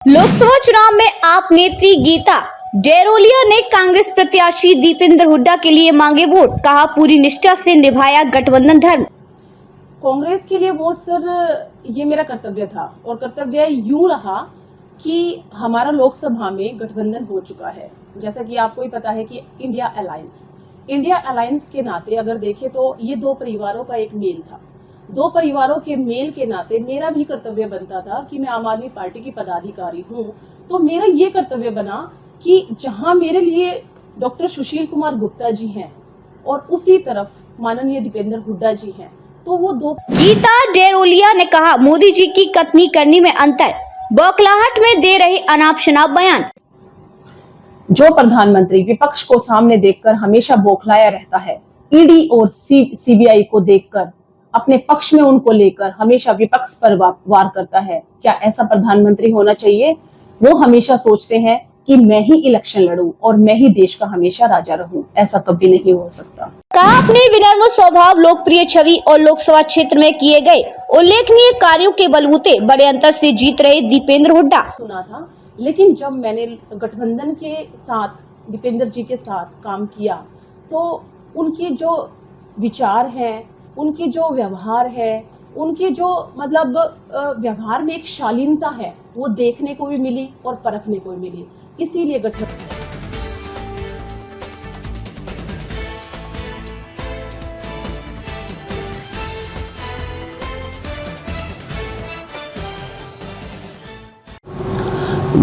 लोकसभा चुनाव में आप नेत्री गीता डेरोलिया ने कांग्रेस प्रत्याशी दीपेंद्र हुड्डा के लिए मांगे वोट, कहा पूरी निष्ठा से निभाया गठबंधन धर्म। कांग्रेस के लिए वोट सर, ये मेरा कर्तव्य था और कर्तव्य यूं रहा कि हमारा लोकसभा में गठबंधन हो चुका है। जैसा कि आपको ही पता है कि इंडिया अलायंस के नाते अगर देखें तो ये दो परिवारों का एक मेल था। दो परिवारों के मेल के नाते मेरा भी कर्तव्य बनता था कि मैं आम आदमी पार्टी की पदाधिकारी हूँ, तो मेरा ये कर्तव्य बना कि जहां मेरे लिए डॉक्टर सुशील कुमार गुप्ता जी हैं और उसी तरफ माननीय दीपेंद्र हुड्डा जी हैं, तो वो दो। गीता डेरोलिया ने कहा मोदी जी की कथनी करनी में अंतर, बौखलाहट में दे रहे अनाप शनाप बयान। जो प्रधानमंत्री विपक्ष को सामने देखकर हमेशा बौखलाया रहता है, ईडी और सीबीआई को देखकर अपने पक्ष में उनको लेकर हमेशा विपक्ष पर वार करता है, क्या ऐसा प्रधानमंत्री होना चाहिए? वो हमेशा सोचते हैं कि मैं ही इलेक्शन लड़ूं और मैं ही देश का हमेशा राजा रहूं। ऐसा कभी नहीं हो सकता। कहा अपने विनम्र स्वभाव, लोकप्रिय छवि और लोकसभा क्षेत्र में किए गए उल्लेखनीय कार्यों के बलबूते बड़े अंतर से जीत रहे दीपेंद्र हुड्डा। सुना था, लेकिन जब मैंने गठबंधन के साथ दीपेंद्र जी के साथ काम किया तो उनके जो विचार हैं, उनके जो व्यवहार है, उनके जो मतलब व्यवहार में एक शालीनता है, वो देखने को भी मिली और परखने को भी मिली। इसीलिए गठबंधन।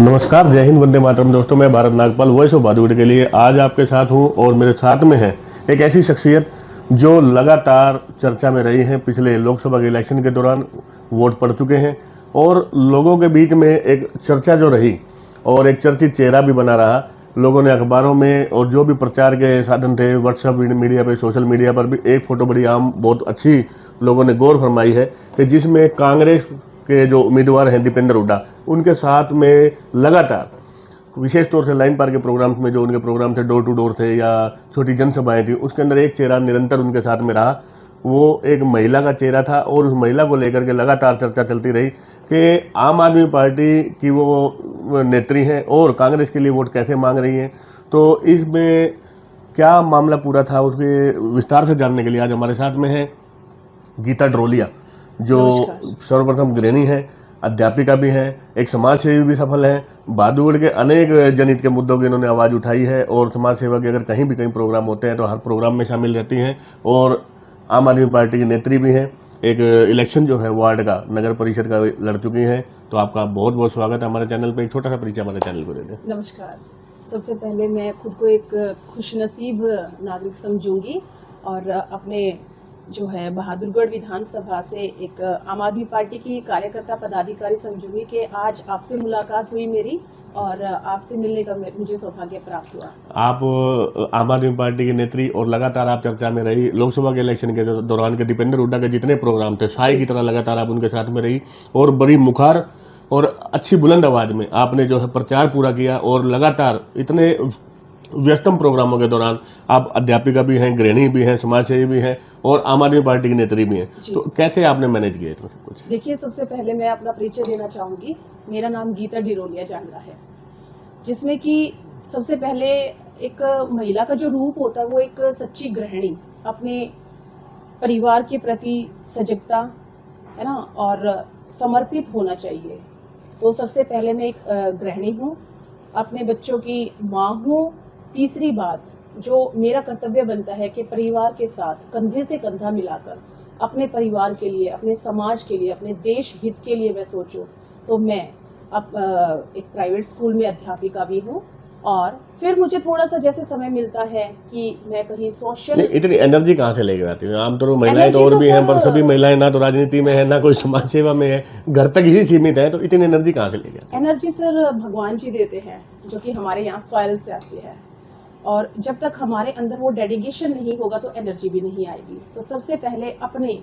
नमस्कार, जय हिंद, वंदे मातरम। दोस्तों, मैं भारत नागपाल वॉइस ऑफ बॉलीवुड के लिए आज आपके साथ हूं और मेरे साथ में है एक ऐसी शख्सियत जो लगातार चर्चा में रही है। पिछले लोकसभा के इलेक्शन के दौरान वोट पड़ चुके हैं और लोगों के बीच में एक चर्चा जो रही और एक चर्चित चेहरा भी बना रहा। लोगों ने अखबारों में और जो भी प्रचार के साधन थे, व्हाट्सएप मीडिया पे, सोशल मीडिया पर भी एक फ़ोटो बड़ी आम, बहुत अच्छी लोगों ने गौर फरमाई है कि जिसमें कांग्रेस के जो उम्मीदवार हैं दीपेंद्र हुड्डा, उनके साथ में लगातार विशेष तौर से लाइन पार के प्रोग्राम्स में जो उनके प्रोग्राम थे, डोर टू डोर थे या छोटी जनसभाएं थी, उसके अंदर एक चेहरा निरंतर उनके साथ में रहा। वो एक महिला का चेहरा था और उस महिला को लेकर के लगातार चर्चा चलती रही कि आम आदमी पार्टी की वो नेत्री हैं और कांग्रेस के लिए वोट कैसे मांग रही हैं। तो इसमें क्या मामला पूरा था, उसके विस्तार से जानने के लिए आज हमारे साथ में है गीता डेरोलिया, जो सर्वप्रथम गृहिणी है, अध्यापिका भी हैं, एक समाज सेवी भी सफल हैं। बॉलीवुड के अनेक जनहित के मुद्दों की इन्होंने आवाज़ उठाई है और समाज सेवा के अगर कहीं भी कहीं प्रोग्राम होते हैं तो हर प्रोग्राम में शामिल रहती हैं और आम आदमी पार्टी की नेत्री भी हैं। एक इलेक्शन जो है वार्ड का, नगर परिषद का लड़ चुकी हैं। तो आपका बहुत बहुत स्वागत है हमारे चैनल पर। एक छोटा सा परिचय हमारे चैनल को दे दें। नमस्कार। सबसे पहले मैं खुद को एक खुशनसीब नागरिक समझूंगी और अपने जो है बहादुरगढ़ विधानसभा से एक आम आदमी पार्टी की कार्यकर्ता पदाधिकारी समझूंगी कि आज आपसे मुलाकात हुई मेरी और आपसे मिलने का मुझे सौभाग्य प्राप्त हुआ। आप आम आदमी पार्टी की नेत्री और लगातार आप चर्चा में रही। लोकसभा के इलेक्शन के दौरान के दीपेंद्र हुड्डा के जितने प्रोग्राम थे, साई की तरह लगातार आप उनके साथ में रही और बड़ी मुखार और अच्छी बुलंद आवाज़ में आपने जो है प्रचार पूरा किया और लगातार इतने व्यस्तम प्रोग्रामों के दौरान आप अध्यापिका भी हैं, गृहिणी भी हैं, समाज सेवी भी हैं और आम आदमी पार्टी की नेत्री भी हैं। तो कैसे आपने मैनेज किया इतना सब कुछ? देखिए, सबसे पहले मैं अपना परिचय देना चाहूँगी। मेरा नाम गीता डेरोलिया जांगड़ा है, जिसमें कि सबसे पहले एक महिला का जो रूप होता है वो एक सच्ची गृहिणी, अपने परिवार के प्रति सजगता है ना और समर्पित होना चाहिए। तो सबसे पहले मैं एक गृहिणी हूँ, अपने बच्चों की माँ हूँ। तीसरी बात जो मेरा कर्तव्य बनता है कि परिवार के साथ कंधे से कंधा मिलाकर अपने परिवार के लिए, अपने समाज के लिए, अपने देश हित के लिए मैं सोचूं, तो मैं अब एक प्राइवेट स्कूल में अध्यापिका भी हूँ और फिर मुझे थोड़ा सा जैसे समय मिलता है कि मैं कहीं सोशल। इतनी एनर्जी कहाँ से लेकर आती है? आमतौर पर महिलाएं तो और भी हैं, पर सभी महिलाएं ना तो राजनीति में है, ना कोई समाज सेवा में है, घर तक ही सीमित है। तो इतनी एनर्जी कहाँ से लेकर आती है? एनर्जी सर भगवान जी देते हैं, जो कि हमारे यहाँ सॉइल से आती है और जब तक हमारे अंदर वो डेडिकेशन नहीं होगा तो एनर्जी भी नहीं आएगी। तो सबसे पहले अपने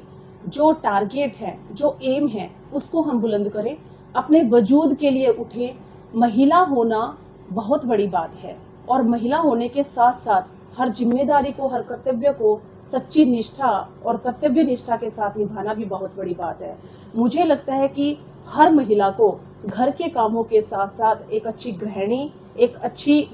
जो टारगेट है, जो एम है, उसको हम बुलंद करें, अपने वजूद के लिए उठें। महिला होना बहुत बड़ी बात है और महिला होने के साथ साथ हर जिम्मेदारी को, हर कर्तव्य को सच्ची निष्ठा और कर्तव्य निष्ठा के साथ निभाना भी बहुत बड़ी बात है। मुझे लगता है कि हर महिला को घर के कामों के साथ साथ एक अच्छी गृहिणी, एक अच्छी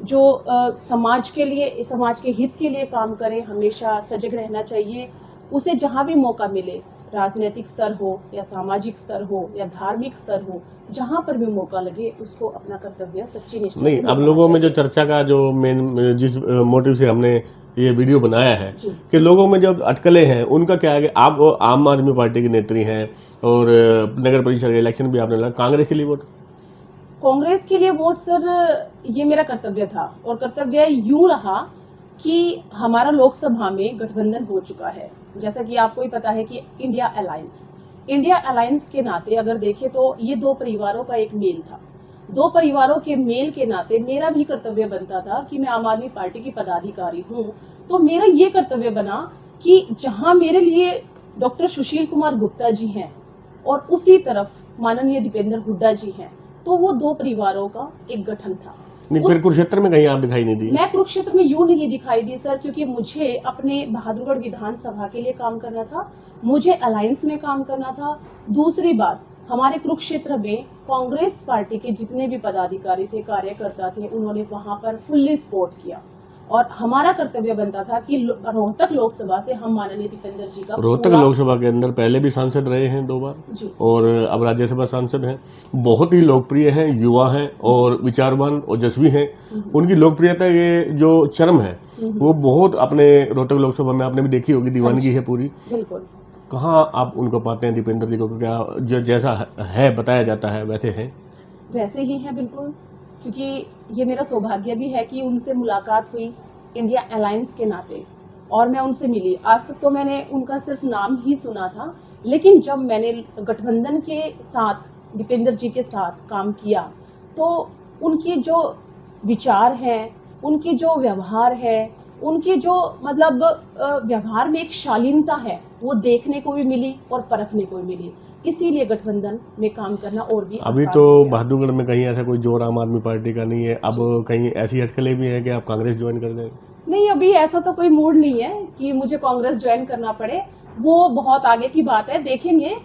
जो समाज के लिए, समाज के हित के लिए काम करे, हमेशा सजग रहना चाहिए। उसे जहाँ भी मौका मिले, राजनीतिक स्तर हो या सामाजिक स्तर हो या धार्मिक स्तर हो, जहाँ पर भी मौका लगे उसको अपना कर्तव्य सच्ची निष्ठा से नहीं, अब निभाना लोगों में जो चाहिए। चर्चा का जो मेन जिस मोटिव से हमने ये वीडियो बनाया है जी। कि लोगों में जो अटकलें हैं उनका क्या है कि आप आम आदमी पार्टी की नेत्री हैं और नगर परिषद के इलेक्शन भी आपने लड़ा, कांग्रेस के लिए वोट? कांग्रेस के लिए वोट सर, ये मेरा कर्तव्य था और कर्तव्य यूं रहा कि हमारा लोकसभा में गठबंधन हो चुका है। जैसा कि आपको ही पता है कि इंडिया अलायंस के नाते अगर देखें तो ये दो परिवारों का एक मेल था। दो परिवारों के मेल के नाते मेरा भी कर्तव्य बनता था कि मैं आम आदमी पार्टी की पदाधिकारी हूँ, तो मेरा ये कर्तव्य बना कि जहां मेरे लिए डॉक्टर सुशील कुमार गुप्ता जी हैं और उसी तरफ माननीय दीपेंद्र हुड्डा जी हैं, तो वो दो परिवारों का एक गठन था। नहीं, फिर कुरुक्षेत्र में कहीं आप दिखाई नहीं दी? मैं कुरुक्षेत्र में यूं नहीं दिखाई दी सर, क्योंकि मुझे अपने बहादुरगढ़ विधानसभा के लिए काम करना था, मुझे अलायंस में काम करना था। दूसरी बात, हमारे कुरुक्षेत्र में कांग्रेस पार्टी के जितने भी पदाधिकारी थे, कार्यकर्ता थे, उन्होंने वहां पर फुल्ली सपोर्ट किया और हमारा कर्तव्य बनता था कि रोहतक लोकसभा से हम माननीय दीपेंद्र जी का रोहतक लोकसभा के अंदर पहले भी सांसद रहे हैं 2 बार जी। और अब राज्यसभा सांसद हैं, बहुत ही लोकप्रिय हैं, युवा हैं और विचारवान ओजस्वी हैं। उनकी लोकप्रियता के जो चरम है वो बहुत अपने रोहतक लोकसभा में आपने भी देखी होगी, दीवानगी है पूरी। बिल्कुल। कहाँ आप उनको पाते हैं दीपेंद्र जी को? क्या जो जैसा है बताया जाता है वैसे हैं? वैसे ही है बिल्कुल, क्योंकि ये मेरा सौभाग्य भी है कि उनसे मुलाकात हुई इंडिया अलायंस के नाते और मैं उनसे मिली। आज तक तो मैंने उनका सिर्फ नाम ही सुना था, लेकिन जब मैंने गठबंधन के साथ दीपेंद्र जी के साथ काम किया तो उनके जो विचार हैं, उनके जो व्यवहार है, उनके जो मतलब व्यवहार में एक शालीनता है, वो देखने को भी मिली और परखने को भी मिली। इसीलिए गठबंधन में काम करना और भी अभी आसान तो हो गया। बहादुरगढ़ में कहीं ऐसा कोई जोर आम आदमी पार्टी का नहीं है, अब कहीं ऐसी अटकलें भी हैं कि आप कांग्रेस ज्वाइन कर दें? नहीं, अभी ऐसा तो कोई मूड नहीं है कि मुझे कांग्रेस ज्वाइन करना पड़े, वो बहुत आगे की बात है। देखेंगे,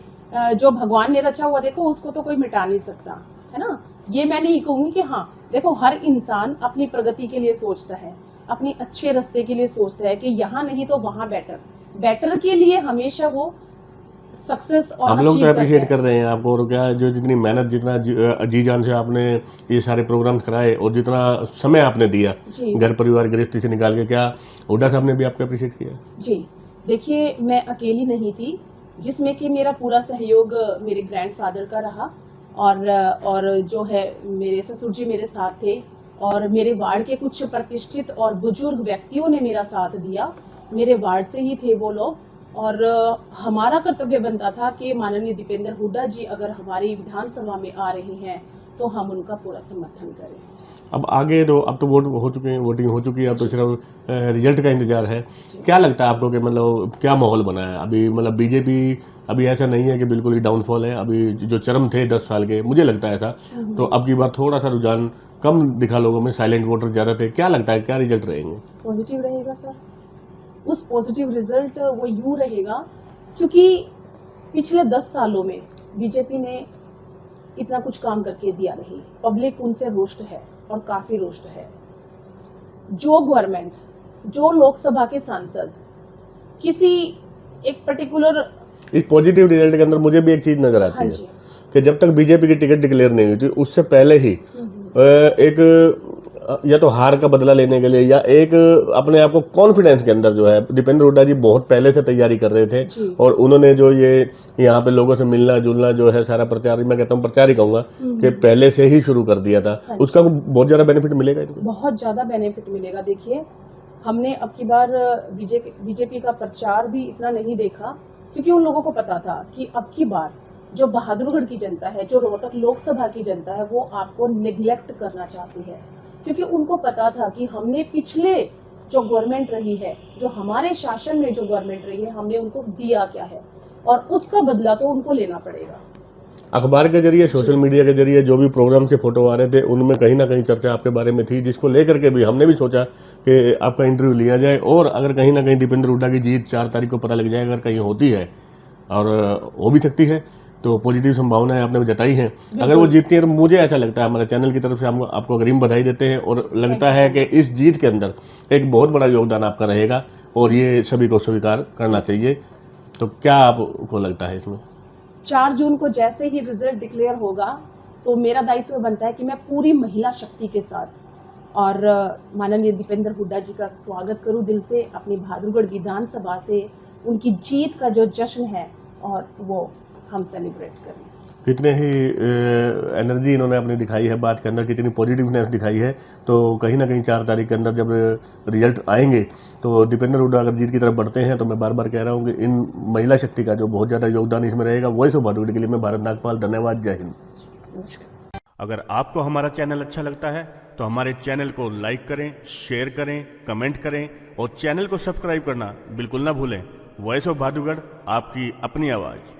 जो भगवान ने रचा हुआ देखो उसको तो कोई मिटा नहीं सकता, है ना। ये मैं नहीं कहूँगी कि हाँ, देखो हर इंसान अपनी प्रगति के लिए सोचता है, अपनी अच्छे रास्ते के लिए सोचता है कि यहाँ नहीं तो वहाँ बेटर के लिए हमेशा वो सक्सेस और हम लोग तो achieve करते अप्रिशिएट हैं। कर रहे हैं आपको, और क्या जो जितनी मेहनत, जितना जी जान से आपने ये सारे प्रोग्राम कराए और जितना समय आपने दिया जी घर परिवार गृहस्थी से निकाल के, क्या हुड्डा साहब ने भी आपको अप्रिशिएट किया? जी, देखिए मैं अकेली नहीं थी, जिसमें कि मेरा पूरा सहयोग मेरे ग्रैंडफादर का रहा और जो है मेरे ससुर जी मेरे साथ थे और मेरे वार्ड के कुछ प्रतिष्ठित और बुजुर्ग व्यक्तियों ने मेरा साथ दिया। मेरे वार्ड से ही थे वो लोग और हमारा कर्तव्य बनता था कि माननीय दीपेंद्र हुड्डा जी अगर हमारी विधानसभा में आ रहे हैं तो हम उनका पूरा समर्थन करें। अब आगे तो, अब तो वोट हो चुके हैं, वोटिंग हो चुकी है, अब तो सिर्फ रिजल्ट का इंतजार है। क्या लगता है आपको कि मतलब क्या माहौल बना है अभी? मतलब बीजेपी अभी ऐसा नहीं है कि बिल्कुल ही डाउनफॉल है, अभी जो चरम थे 10 साल के, मुझे लगता है ऐसा, तो अब की बार थोड़ा सा रुझान कम दिखा, लोगों में साइलेंट वोटर ज़्यादा थे। क्या लगता है क्या रिजल्ट रहेंगे? पॉजिटिव रहेगा सर, उस पॉजिटिव रिजल्ट वो यूं रहेगा क्योंकि पिछले 10 सालों में बीजेपी ने इतना कुछ काम करके दिया नहीं। पब्लिक उनसे रुष्ट है और काफी रुष्ट है। जो गवर्नमेंट, जो लोकसभा के सांसद किसी एक पर्टिकुलर, इस पॉजिटिव रिजल्ट के अंदर मुझे भी एक चीज़ नज़र आती हाँ है जी, कि जब तक बीजेपी की टिकट डिक्लेयर नहीं हुई थी उससे पहले ही एक या तो हार का बदला लेने के लिए या एक अपने आप को कॉन्फिडेंस के अंदर जो है, दीपेंद्र हुड्डा जी बहुत पहले से तैयारी कर रहे थे जी। और उन्होंने जो ये यहाँ पे लोगों से मिलना जुलना जो है सारा प्रचार, मैं कहता हूँ प्रचार ही कहूँगा कि पहले से ही शुरू कर दिया था। हाँ उसका बहुत ज़्यादा बेनिफिट मिलेगा इनको? बहुत ज़्यादा बेनिफिट मिलेगा। देखिए हमने अब की बार बीजेपी का प्रचार भी इतना नहीं देखा क्योंकि उन लोगों को पता था कि अब की बार जो बहादुरगढ़ की जनता है, जो रोहतक लोकसभा की जनता है, वो आपको निगलेक्ट करना चाहती है, क्योंकि उनको पता था कि हमने पिछले जो गवर्नमेंट रही है, जो हमारे शासन में जो गवर्नमेंट रही है, हमने उनको दिया क्या है और उसका बदला तो उनको लेना पड़ेगा। अखबार के जरिए, सोशल मीडिया के जरिए जो भी प्रोग्राम से फोटो आ रहे थे उनमें कहीं ना कहीं चर्चा आपके बारे में थी, जिसको लेकर के भी हमने भी सोचा कि आपका इंटरव्यू लिया जाए और अगर कहीं ना कहीं दीपेंद्र हुड्डा की जीत 4 तारीख को पता लग जाए, अगर कहीं होती है और हो भी सकती है, तो पॉजिटिव संभावनाएं आपने जताई हैं। अगर वो जीतती है तो मुझे ऐसा लगता है, हमारे चैनल की तरफ से हम आपको अग्रिम बधाई देते हैं और लगता है कि इस जीत के अंदर एक बहुत बड़ा योगदान आपका रहेगा और ये सभी को स्वीकार करना चाहिए। तो क्या आपको लगता है इसमें? 4 जून को जैसे ही रिजल्ट डिक्लेयर होगा तो मेरा दायित्व बनता है कि मैं पूरी महिला शक्ति के साथ और माननीय दीपेंद्र हुड्डा जी का स्वागत करूं दिल से, अपनी बहादुरगढ़ विधानसभा से उनकी जीत का जो जश्न है और वो हम सेलिब्रेट करें। कितने ही एनर्जी इन्होंने अपनी दिखाई है बात के अंदर, कितनी पॉजिटिवनेस दिखाई है। तो कहीं ना कहीं 4 तारीख के अंदर जब रिजल्ट आएंगे तो दीपेंद्र हुड्डा अगर जीत की तरफ बढ़ते हैं तो मैं बार बार कह रहा हूं कि इन महिला शक्ति का जो बहुत ज़्यादा योगदान इसमें रहेगा। वॉइस ऑफ बहादुरगढ़ के लिए मैं भारत नागपाल, धन्यवाद, जय हिंद। नमस्कार। अगर आपको हमारा चैनल अच्छा लगता है तो हमारे चैनल को लाइक करें, शेयर करें, कमेंट करें और चैनल को सब्सक्राइब करना बिल्कुल ना भूलें। वॉइस ऑफ बहादुरगढ़, आपकी अपनी आवाज़।